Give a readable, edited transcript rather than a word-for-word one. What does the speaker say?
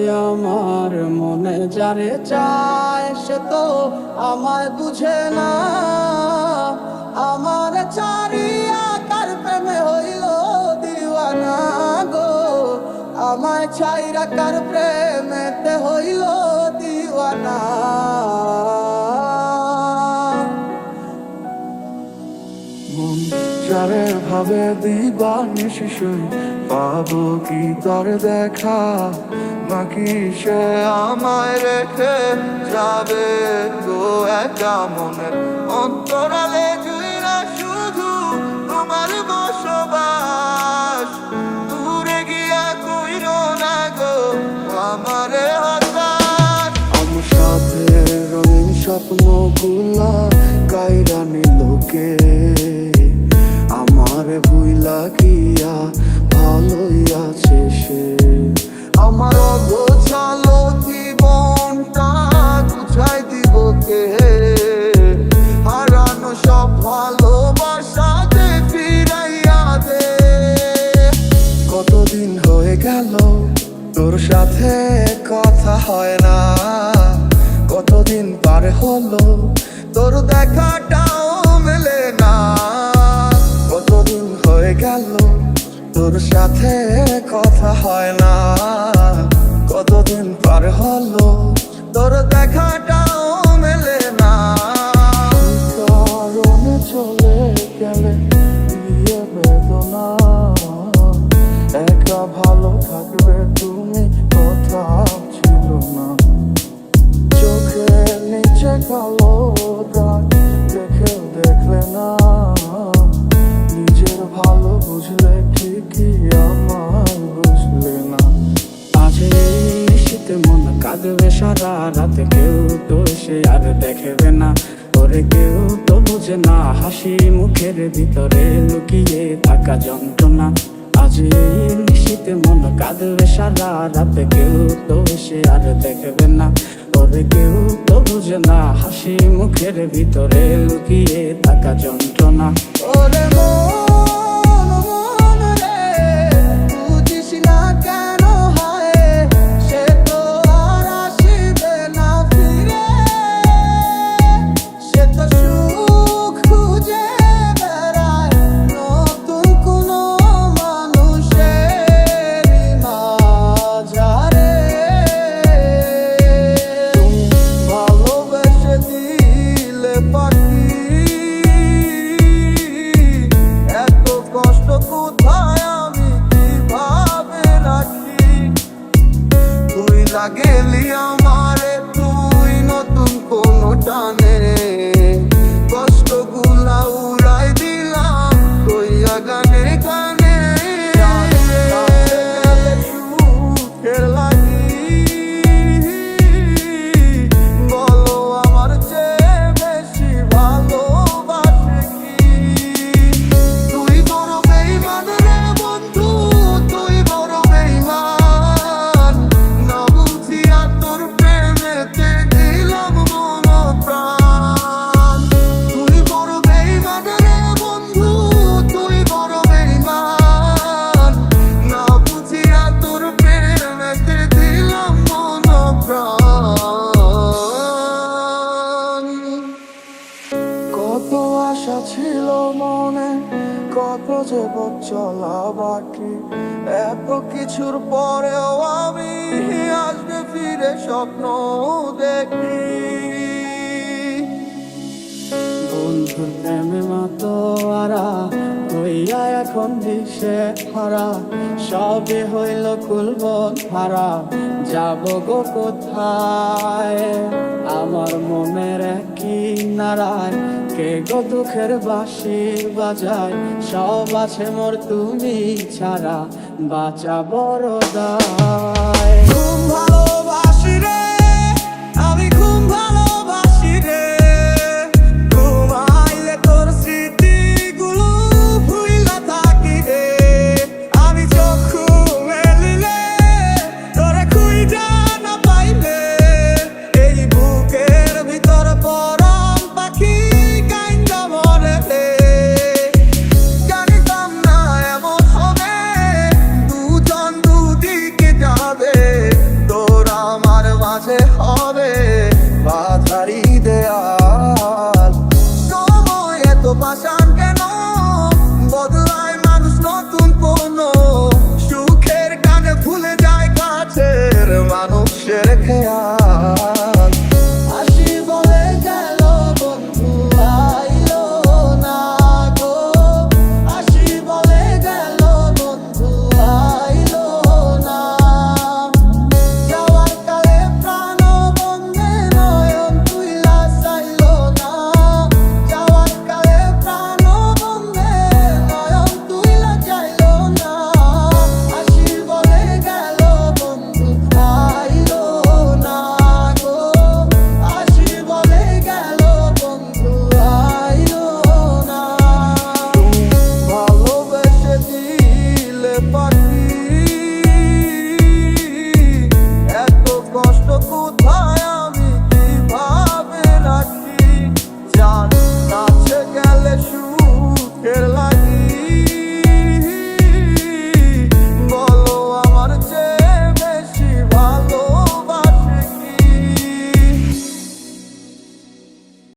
আমার মনে যারে চায় সে তো আমায় বুঝে না। আমার চারিয়া কার প্রেমে হইল দিওয়ানা গো, আমায় ছাইরা কার প্রেমেতে হইল দিওয়ানা। মন যারে ভাবে দিবানিশি শুই, পাবো কি তার দেখা, নাকি সে আমায় রেখে যাবে গো একা মনের অন্তরালে জুইরা শুধু তোমার বসবাস। দূরে গিয়া কইরো না গো আমারে হতাশ। আমার সাথে রঙিন স্বপ্নগুলা কাইরা নিল কে, আমার ভুইলা গিয়া ভালোই আছে সে। আমার অগোছালো জীবনটা গুছাই দিব কে, হারানো সব ভালোবাসা যে ফিরাইয়া দে। কতদিন হয়ে গেল তোর সাথে কথা হয় না, কতদিন পার হলো তোর দেখাটাও মেলে না। কতদিন হয়ে গেল তোর সাথে কথা হয় না, কতদিন পার হলো তোর দেখাটাও মেলে না। কারণে চলে গেলে দিয়ে বেদনা, একা ভালো থাকবে তুমি কথা ছিল না। চোখের নিচে কালো দাগ দেখেও দেখলে না, নিজের ভালো বুঝলে ঠিকই আমার বুঝলে না। আজ এই শীতে মন কাঁদবে সারা রাতে, কেউ তো সে আর দেখবে না। ওরে কেউ তো বুঝে না হাসি মুখের ভিতরে লুকিয়ে থাকা যন্ত্রণা। আজ এই শীতে মন কাঁদবে সারা রাতে, কেউ তো সে আর দেখবে না। ওরে কেউ তো বুঝে না হাসি মুখের ভিতরে লুকিয়ে থাকা যন্ত্রণা। ওরে মন মন রে, বুঝিস না কেন হয় সে তো আর আসিবে না ফিরে। সে তো সুখ খুঁজে বেড়ায় নতুন কোনো মানুষের মাঝারে। তুমি ভালোবেসে দিলে পাখি, এত কষ্ট কোথায় আমি কিভাবে রাখি। তুই লাগেলি আমারে, তুই নতুন কোনো টানে কষ্টগুলা উড়াই দিলাম কইয়া গানে গানে। সুখের লাগি বলো আমার চেয়ে বেশি ভালোবাসে কি। তুই বড় বেইমান রে বন্ধু, তুই বড় বেইমান। না বুঝিয়া তোর প্রেমেতে দিলাম মন প্রাণ। তুই বড় বেইমান রে বন্ধু, তুই বড় বেইমান। না বুঝিয়া তোর প্রেমেতে দিলাম মন প্রাণ। কত আশা ছিল মনে, কত যে পথ চলা বাকি, এত কিছুর পরেও আমি আসবে ফিরে স্বপ্ন দেখি। বন্ধুর প্রেমে মাতোয়ারা হইয়া এখন দিশে হারা, সবে হইল কুলবন হারা, যাব গো কোথায়। আমার মনের কি নারায় কে গো দুঃখের বাঁশি বাজায়, সব আছে মোর তুমি ছাড়া বাঁচা বড় দায়। খুব ভালোবাসি রে, আমি খুব ভালোবাসি রে। ঘুমাইলে তোর স্মৃতিগুলো ভুইলা থাকি রে। আমি চক্ষু মেলিলে তোরে খুঁজা না পাইলে, এই বুকের ভিতর পরাণ পাখি কাইন্দা মরে রে। জানিতাম না এমন হবে, দুজন দুদিকে যা পুষে রেখে